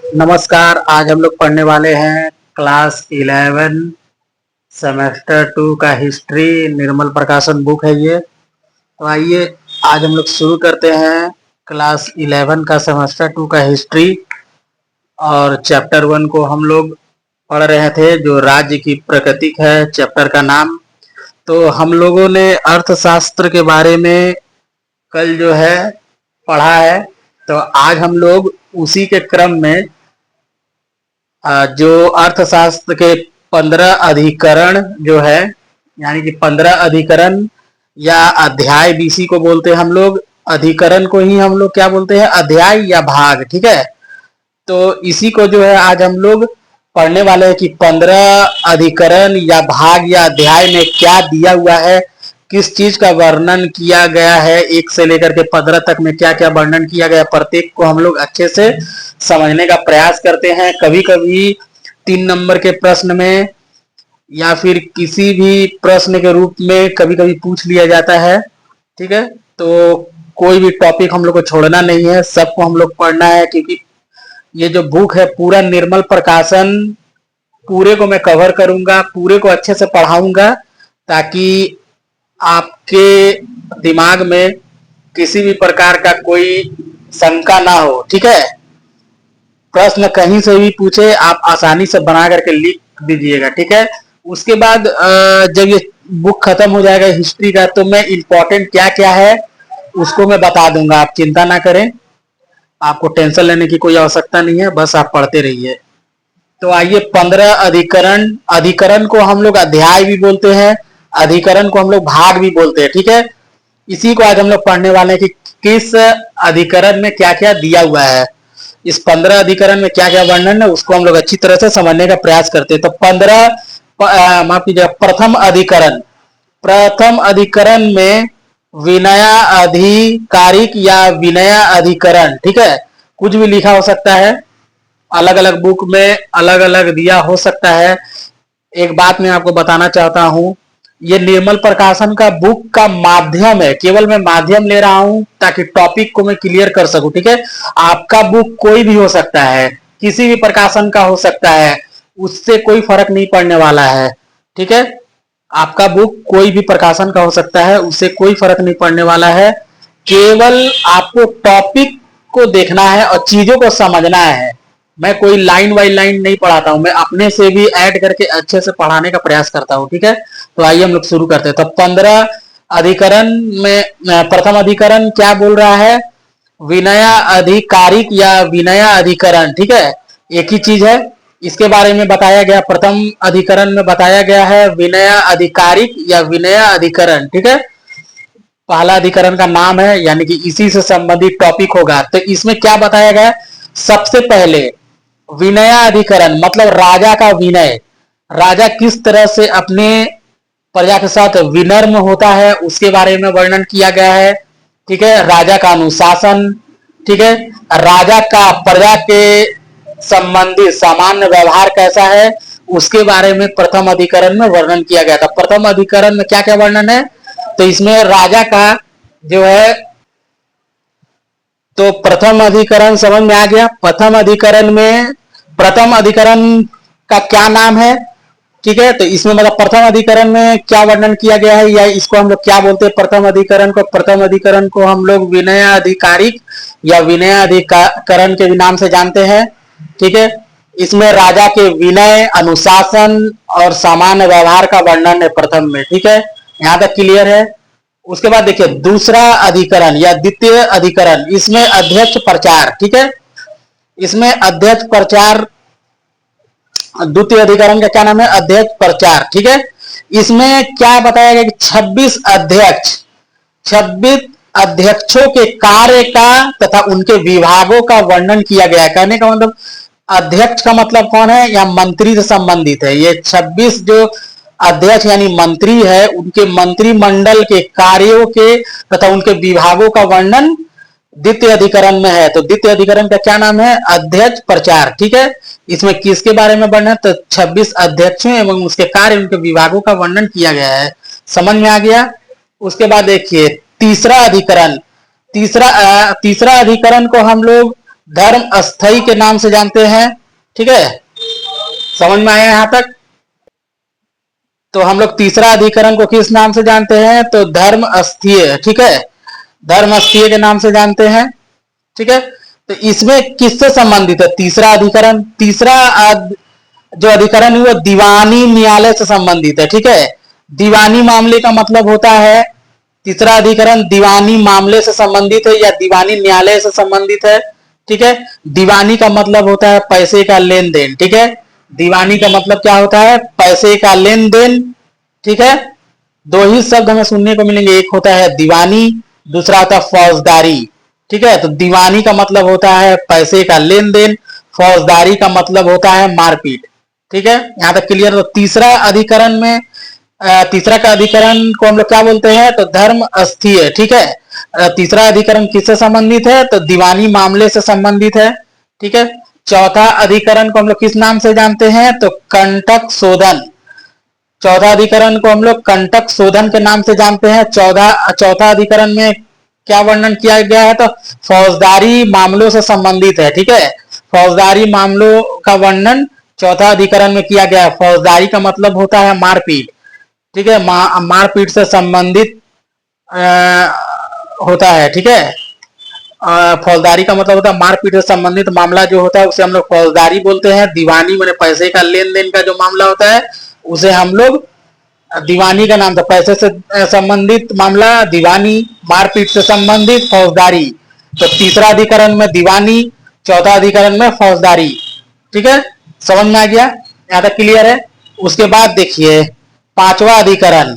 नमस्कार। आज हम लोग पढ़ने वाले हैं क्लास 11 सेमेस्टर 2 का हिस्ट्री। निर्मल प्रकाशन बुक है ये। तो आइए आज हम लोग शुरू करते हैं क्लास 11 का सेमेस्टर 2 का हिस्ट्री। और चैप्टर 1 को हम लोग पढ़ रहे थे, जो राज्य की प्रकृति है चैप्टर का नाम। तो हम लोगों ने अर्थशास्त्र के बारे में कल जो है पढ़ा है। तो आज हम लोग उसी के क्रम में जो अर्थशास्त्र के 15 अधिकरण जो है, यानी कि 15 अधिकरण या अध्याय बीसी को बोलते हैं हम लोग। अधिकरण को ही हम लोग क्या बोलते हैं, अध्याय या भाग। ठीक है, तो इसी को जो है आज हम लोग पढ़ने वाले हैं कि 15 अधिकरण या भाग या अध्याय में क्या दिया हुआ है, किस चीज का वर्णन किया गया है। 1 से लेकर के 15 तक में क्या क्या वर्णन किया गया, प्रत्येक को हम लोग अच्छे से समझने का प्रयास करते हैं। कभी कभी 3 नंबर के प्रश्न में या फिर किसी भी प्रश्न के रूप में कभी कभी पूछ लिया जाता है। ठीक है, तो कोई भी टॉपिक हम लोग को छोड़ना नहीं है, सबको हम लोग पढ़ना है, क्योंकि ये जो बुक है पूरा निर्मल प्रकाशन, पूरे को मैं कवर करूंगा, पूरे को अच्छे से पढ़ाऊंगा, ताकि आपके दिमाग में किसी भी प्रकार का कोई शंका ना हो। ठीक है, प्रश्न कहीं से भी पूछे आप आसानी से बना करके लिख दीजिएगा। ठीक है, उसके बाद जब ये बुक खत्म हो जाएगा हिस्ट्री का, तो मैं इम्पोर्टेंट क्या क्या है उसको मैं बता दूंगा। आप चिंता ना करें, आपको टेंशन लेने की कोई आवश्यकता नहीं है, बस आप पढ़ते रहिए। तो आइए 15 अधिकरण। अधिकरण को हम लोग अध्याय भी बोलते हैं, अधिकरण को हम लोग भाग भी बोलते हैं। ठीक है, इसी को आज हम लोग पढ़ने वाले हैं कि किस अधिकरण में क्या क्या दिया हुआ है। इस 15 अधिकरण में क्या क्या वर्णन है उसको हम लोग अच्छी तरह से समझने का प्रयास करते हैं। तो 15 माफ कीजिएगा, प्रथम अधिकरण। प्रथम अधिकरण में विनयाधिकारिक या विनय अधिकरण। ठीक है, कुछ भी लिखा हो सकता है, अलग अलग बुक में अलग अलग दिया हो सकता है। एक बात मैं आपको बताना चाहता हूं, ये निर्मल प्रकाशन का बुक का माध्यम है, केवल मैं माध्यम ले रहा हूं ताकि टॉपिक को मैं क्लियर कर सकूं। ठीक है, आपका बुक कोई भी हो सकता है, किसी भी प्रकाशन का हो सकता है, उससे कोई फर्क नहीं पड़ने वाला है। ठीक है, आपका बुक कोई भी प्रकाशन का हो सकता है, उससे कोई फर्क नहीं पड़ने वाला है। केवल आपको टॉपिक को देखना है और चीजों को समझना है। मैं कोई लाइन बाई लाइन नहीं पढ़ाता हूं, मैं अपने से भी ऐड करके अच्छे से पढ़ाने का प्रयास करता हूं। ठीक है, तो आइए हम लोग शुरू करते हैं। तो 15 अधिकरण में प्रथम अधिकरण क्या बोल रहा है, विनय अधिकारिक या विनय अधिकरण। ठीक है, एक ही चीज है, इसके बारे में बताया गया। प्रथम अधिकरण में बताया गया है विनय अधिकारिक या विनय अधिकरण। ठीक है, पहला अधिकरण का नाम है, यानी कि इसी से संबंधित टॉपिक होगा। तो इसमें क्या बताया गया, सबसे पहले विनय अधिकरण मतलब राजा का विनय, राजा किस तरह से अपने प्रजा के साथ विनम्र होता है उसके बारे में वर्णन किया गया है। ठीक है, राजा का अनुशासन, ठीक है, राजा का प्रजा के संबंधी सामान्य व्यवहार कैसा है उसके बारे में प्रथम अधिकरण में वर्णन किया गया था। प्रथम अधिकरण में क्या क्या वर्णन है, तो इसमें राजा का जो है, तो प्रथम अधिकरण समझ में आ गया। प्रथम अधिकरण में प्रथम अधिकरण का क्या नाम है। ठीक है, तो इसमें मतलब प्रथम अधिकरण में क्या वर्णन किया गया है, या इसको हम लोग क्या बोलते हैं प्रथम अधिकरण को। प्रथम अधिकरण को हम लोग विनय अधिकारिक या विनय अधिकरण के नाम से जानते हैं। ठीक है, इसमें राजा के विनय, अनुशासन और सामान्य व्यवहार का वर्णन है प्रथम में। ठीक है, यहां तक क्लियर है। उसके बाद देखिए दूसरा अधिकरण या द्वितीय अधिकरण, इसमें अध्यक्ष प्रचार। ठीक है, इसमें अध्यक्ष प्रचार, द्वितीय अधिकरण का क्या नाम है, अध्यक्ष प्रचार। ठीक है, इसमें क्या बताया गया कि 26 अध्यक्षों के कार्य का तथा उनके विभागों का वर्णन किया गया है। कहने का मतलब अध्यक्ष का मतलब कौन है, या मंत्री से संबंधित है। ये 26 जो अध्यक्ष यानी मंत्री है, उनके मंत्रिमंडल के कार्यों के तथा उनके विभागों का वर्णन द्वितीय अधिकरण में है। तो द्वितीय अधिकरण का क्या नाम है, अध्यक्ष प्रचार। ठीक है, इसमें किसके बारे में वर्णन, तो 26 अध्यक्षों एवं उसके कार्य उनके विभागों का वर्णन किया गया है। समझ में आ गया। उसके बाद देखिए तीसरा अधिकरण, तीसरा अधिकरण को हम लोग धर्म अस्थाई के नाम से जानते हैं। ठीक है, समझ में आया यहां तक? तो हम लोग तीसरा अधिकरण को किस नाम से जानते हैं? तो धर्म अस्थीय। ठीक है, धर्म अस्थीय के नाम से जानते हैं। ठीक है, तो इसमें किससे संबंधित है तीसरा अधिकरण? तीसरा जो अधिकरण है वो दीवानी न्यायालय से संबंधित है। ठीक है, दीवानी मामले का मतलब होता है, तीसरा अधिकरण दीवानी मामले से संबंधित है या दीवानी न्यायालय से संबंधित है। ठीक है, दीवानी का मतलब होता है पैसे का लेन देन। ठीक है, दीवानी का मतलब क्या होता है? पैसे का लेन देन। ठीक है, दो ही शब्द हमें सुनने को मिलेंगे, एक होता है दीवानी, दूसरा होता है फौजदारी। ठीक है, तो दीवानी का मतलब होता है पैसे का लेन देन, फौजदारी का मतलब होता है मारपीट। ठीक है, यहां तक क्लियर? तो तीसरा अधिकरण में तीसरा का अधिकरण को हम लोग क्या बोलते हैं? तो धर्म अस्थीय। ठीक है, तीसरा अधिकरण किससे संबंधित है? तो दीवानी मामले से संबंधित है। ठीक है, चौथा अधिकरण को हम लोग किस नाम से जानते हैं? तो कंटक शोधन। चौथा अधिकरण को हम लोग कंटक शोधन के नाम से जानते हैं। चौथा अधिकरण में क्या वर्णन किया गया है? तो फौजदारी मामलों से संबंधित है। ठीक है, फौजदारी मामलों का वर्णन चौथा अधिकरण में किया गया है। फौजदारी का मतलब होता है मारपीट। ठीक है, मारपीट से संबंधित होता है। ठीक है, फौजदारी का मतलब होता है मारपीट से संबंधित मामला जो होता है उसे हम लोग फौजदारी बोलते हैं। दीवानी मैंने पैसे का लेन देन का जो मामला होता है उसे हम लोग दीवानी का नाम था। पैसे से संबंधित मामला दीवानी, मारपीट से संबंधित फौजदारी। तो तीसरा अधिकरण में दीवानी, चौथा अधिकरण में फौजदारी। ठीक है, समझ में आ गया? यहां तक क्लियर है? उसके बाद देखिए पांचवा अधिकरण।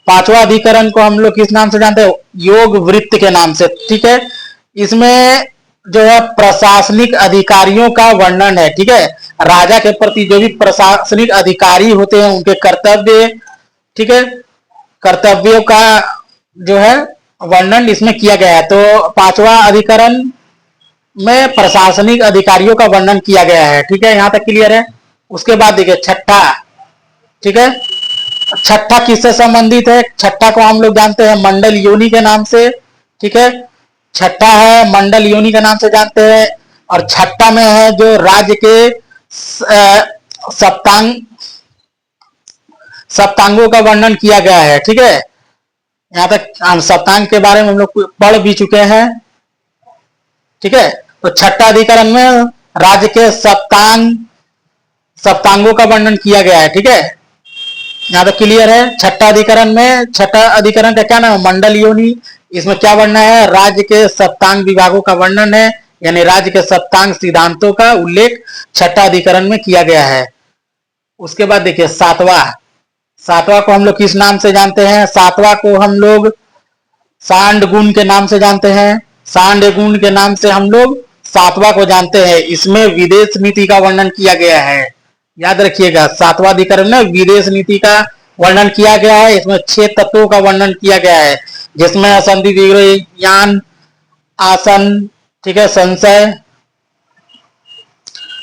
पांचवा अधिकरण को हम लोग किस नाम से जानते हैं? योग वृत्त के नाम से। ठीक है, इसमें जो है प्रशासनिक अधिकारियों का वर्णन है। ठीक है, राजा के प्रति जो भी प्रशासनिक अधिकारी होते हैं उनके कर्तव्य, ठीक है, कर्तव्यों का जो है वर्णन इसमें किया गया है। तो पांचवा अधिकरण में प्रशासनिक अधिकारियों का वर्णन किया गया है। ठीक है, यहां तक क्लियर है? उसके बाद देखिए छठा। ठीक है, छठा किससे संबंधित है? छठा को हम लोग जानते हैं मंडल योनि के नाम से। ठीक है, छठा है मंडल योनि के नाम से जानते हैं। और छठा में है जो राज्य के सप्तांग सप्तांगों का वर्णन किया गया है। ठीक है, यहां तक हम सप्तांग के बारे में हम लोग पढ़ भी चुके हैं। ठीक है, तो छठा अधिकरण में राज्य के सप्तांगों का वर्णन किया गया है। ठीक है, यहां तक क्लियर है? छठा अधिकरण में, छठा अधिकरण का क्या नाम है? मंडल योनि। इसमें क्या वर्णन है? राज्य के सप्तांग विभागों का वर्णन है, यानी राज्य के सप्तांग सिद्धांतों का उल्लेख छठा अधिकरण में किया गया है। उसके बाद देखिए सातवां। सातवां को हम लोग किस नाम से जानते हैं? सातवां को हम लोग सांड गुण के नाम से जानते हैं। सांड गुण के नाम से हम लोग सातवां को जानते हैं। इसमें विदेश नीति का वर्णन किया गया है। याद रखिएगा, सातवां अधिकरण में विदेश नीति का वर्णन किया गया है। इसमें 6 तत्वों का वर्णन किया गया है, जिसमें असंधि ज्ञान, आसन, ठीक है, संशय,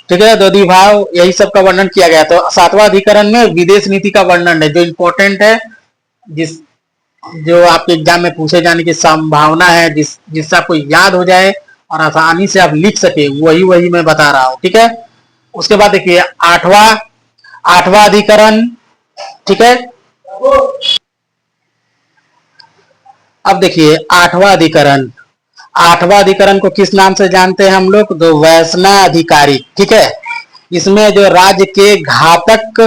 ठीक है, द्वंद्विभाव, यही सब का वर्णन किया गया। तो सातवां अधिकरण में विदेश नीति का वर्णन है जो इंपॉर्टेंट है, जिस जो आपके एग्जाम में पूछे जाने की संभावना है, जिससे आपको याद हो जाए और आसानी से आप लिख सके, वही वही मैं बता रहा हूं। ठीक है, उसके बाद देखिए आठवां। आठवां अधिकरण। ठीक है, अब देखिए आठवां अधिकरण। आठवां अधिकरण को किस नाम से जानते हैं हम लोग? तो वैसना अधिकारी। ठीक है, इसमें जो राज्य के घातक,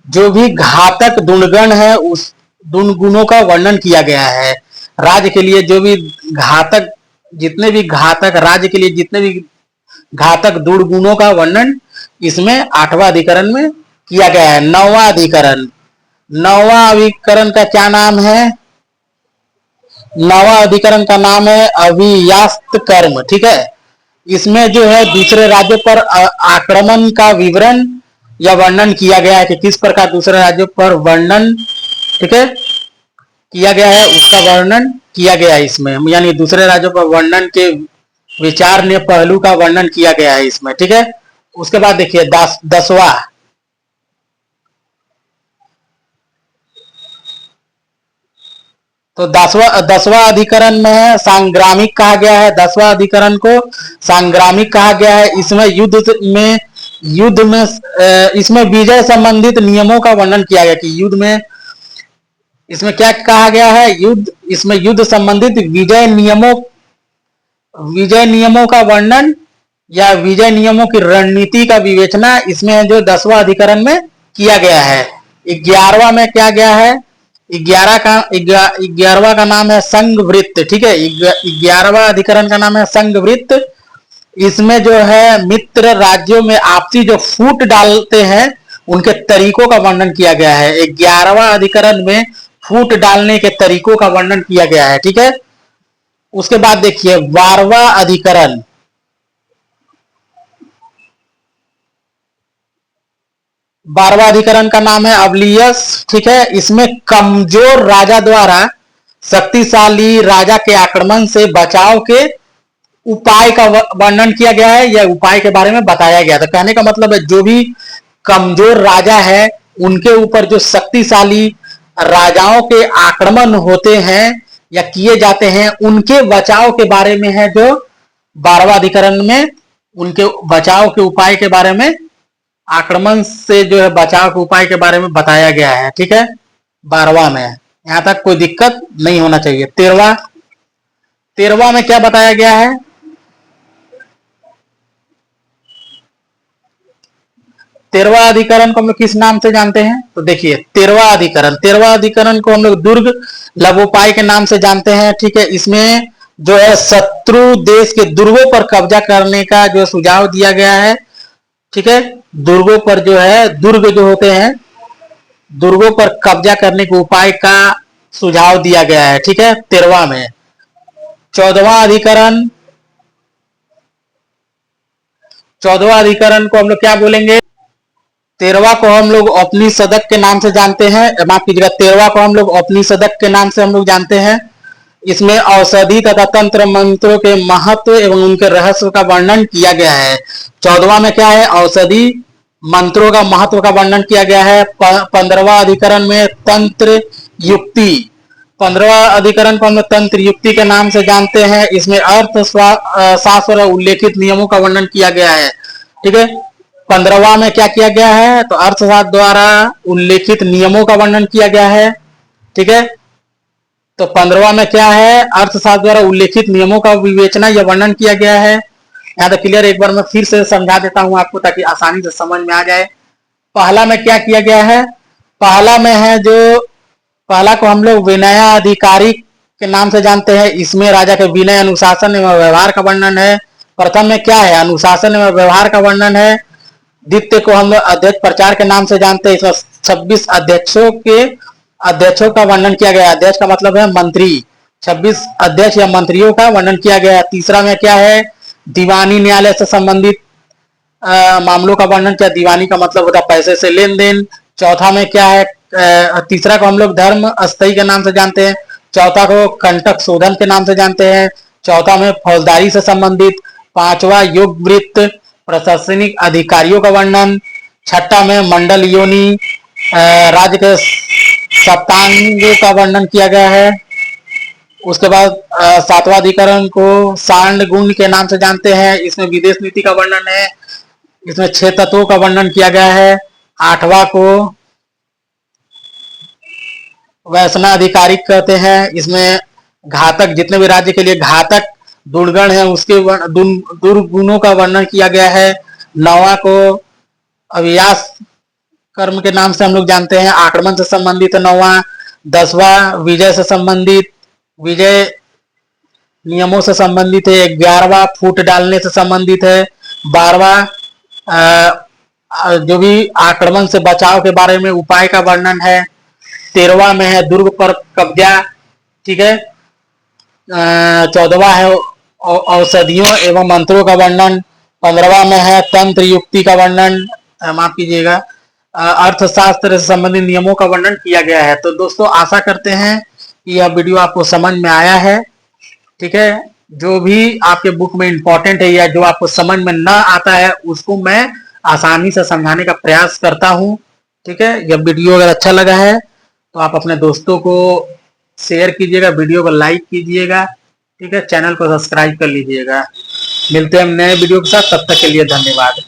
जो भी घातक दुर्गुण है उस दुर्गुणों का वर्णन किया गया है। राज्य के लिए जो भी घातक, जितने भी घातक, राज्य के लिए जितने भी घातक दुर्गुणों का वर्णन इसमें आठवां अधिकरण में किया गया है। नौवां अधिकरण। नौवां अधिकरण का क्या नाम है? नौवां अधिकरण का नाम है अभियास्त कर्म। ठीक है, इसमें जो है दूसरे राज्यों पर आक्रमण का विवरण या वर्णन किया गया है कि किस प्रकार दूसरे राज्यों पर वर्णन, ठीक है, किया गया है, उसका वर्णन किया गया है इसमें, यानी दूसरे राज्यों पर वर्णन के विचार ने पहलू का वर्णन किया गया है इसमें। ठीक है, उसके बाद देखिए दसवां। तो दसवां अधिकरण में है सांग्रामिक कहा गया है। 10वां अधिकरण को सांग्रामिक कहा गया है। इसमें युद्ध में इसमें विजय संबंधित नियमों का वर्णन किया गया कि युद्ध में इसमें क्या कहा गया है, इसमें युद्ध संबंधित विजय नियमों का वर्णन या विजय नियमों की रणनीति का विवेचना इसमें जो 10वां अधिकरण में किया गया है। 11वां में क्या गया है, 11वां का नाम है संघवृत्त। ठीक है, 11वां अधिकरण का नाम है संघवृत्त। इसमें जो है मित्र राज्यों में आपसी जो फूट डालते हैं उनके तरीकों का वर्णन किया गया है। 11वां अधिकरण में फूट डालने के तरीकों का वर्णन किया गया है। ठीक है, उसके बाद देखिए 12वां अधिकरण। 12वां अधिकरण का नाम है अवलियस। ठीक है, इसमें कमजोर राजा द्वारा शक्तिशाली राजा के आक्रमण से बचाव के उपाय का वर्णन किया गया है या उपाय के बारे में बताया गया था। कहने का मतलब है जो भी कमजोर राजा है उनके ऊपर जो शक्तिशाली राजाओं के आक्रमण होते हैं या किए जाते हैं उनके बचाव के बारे में है जो 12वां अधिकरण में उनके बचाव के उपाय के बारे में, आक्रमण से जो है बचाव के उपाय के बारे में बताया गया है। ठीक है, 12वां में यहां तक कोई दिक्कत नहीं होना चाहिए। 13वां में क्या बताया गया है, 13वां अधिकरण को हम लोग किस नाम से जानते हैं, तो देखिए 13वां अधिकरण को हम लोग दुर्ग लघुपाय के नाम से जानते हैं। ठीक है, इसमें जो है शत्रु देश के दुर्गों पर कब्जा करने का जो सुझाव दिया गया है। ठीक है, दुर्गों पर जो है, दुर्ग जो होते हैं दुर्गों पर कब्जा करने के उपाय का सुझाव दिया गया है। ठीक है, 13वां में। 14वां अधिकरण, 14वां अधिकरण को हम लोग क्या बोलेंगे, 13वां को हम लोग उपनिषदक के नाम से जानते हैं, माफ कीजिएगा 13वां को हम लोग उपनिषदक के नाम से हम लोग जानते हैं। इसमें औषधि तथा तंत्र मंत्रों के महत्व एवं उनके रहस्य का वर्णन किया गया है। 14वां में क्या है, औषधि मंत्रों का महत्व का वर्णन किया गया है। 15वां अधिकरण में तंत्र युक्ति, 15वां अधिकरण को हम लोग तंत्र युक्ति के नाम से जानते हैं। इसमें शास्त्र उल्लेखित नियमों का वर्णन किया गया है। ठीक है, 15वां में क्या किया गया है, तो अर्थशास्त्र द्वारा उल्लेखित नियमों का वर्णन किया गया है। ठीक है, तो 15वां में क्या है, अर्थशास्त्र द्वारा उल्लेखित नियमों का विवेचना या वर्णन किया गया है। यहाँ तक क्लियर, एक बार मैं फिर से समझा देता हूं आपको ताकि आसानी से समझ में आ जाए। पहला में क्या किया गया है, पहला में है जो पहला को हम लोग विनयाधिकारी के नाम से जानते हैं। इसमें राजा के विनय, अनुशासन एवं व्यवहार का वर्णन है। प्रथम में क्या है, अनुशासन एवं व्यवहार का वर्णन है। द्वितीय को हम लोग अध्यक्ष प्रचार के नाम से जानते हैं। इसमें 26 अध्यक्षों का वर्णन किया गया। अध्यक्ष का मतलब है मंत्री, 26 अध्यक्ष या मंत्रियों का वर्णन किया गया। तीसरा में क्या है, दीवानी न्यायालय से संबंधित मामलों का वर्णन किया। दीवानी का मतलब होता है पैसे से लेन देन। चौथा में क्या है, तीसरा को हम लोग धर्म अस्थयी के नाम से जानते हैं। चौथा को कंटक शोधन के नाम से जानते हैं। चौथा में फौजदारी से संबंधित। पांचवा योग वृत्त, प्रशासनिक अधिकारियों का वर्णन। छठा में मंडल योनि, राज्य के सप्तांगों का वर्णन किया गया है। उसके बाद 7वां अधिकरण को सांड गुण के नाम से जानते हैं। इसमें विदेश नीति का वर्णन है। इसमें 6 तत्वों का वर्णन किया गया है। 8वां को वैसना अधिकारिक कहते हैं। इसमें घातक, जितने भी राज्य के लिए घातक दुर्गुण है उसके दुर्गुणों का वर्णन किया गया है। 9वां को अभियास कर्म के नाम से हम लोग जानते हैं, आक्रमण से संबंधित है 9वां। 10वां विजय से संबंधित, विजय नियमों से संबंधित है। 11वां फूट डालने से संबंधित है। 12वां जो भी आक्रमण से बचाव के बारे में उपाय का वर्णन है। 13वां में है दुर्ग पर कब्जा। ठीक है, 14वां है औषधियों एवं मंत्रों का वर्णन। 15वां में है तंत्र युक्ति का वर्णन, माफ कीजिएगा अर्थशास्त्र से संबंधित नियमों का वर्णन किया गया है। तो दोस्तों आशा करते हैं कि यह वीडियो आपको समझ में आया है। ठीक है, जो भी आपके बुक में इंपॉर्टेंट है या जो आपको समझ में ना आता है उसको मैं आसानी से समझाने का प्रयास करता हूं। ठीक है, यह वीडियो अगर अच्छा लगा है तो आप अपने दोस्तों को शेयर कीजिएगा, वीडियो को लाइक कीजिएगा, ठीक है, चैनल को सब्सक्राइब कर लीजिएगा। मिलते हैं हम नए वीडियो के साथ, तब तक के लिए धन्यवाद।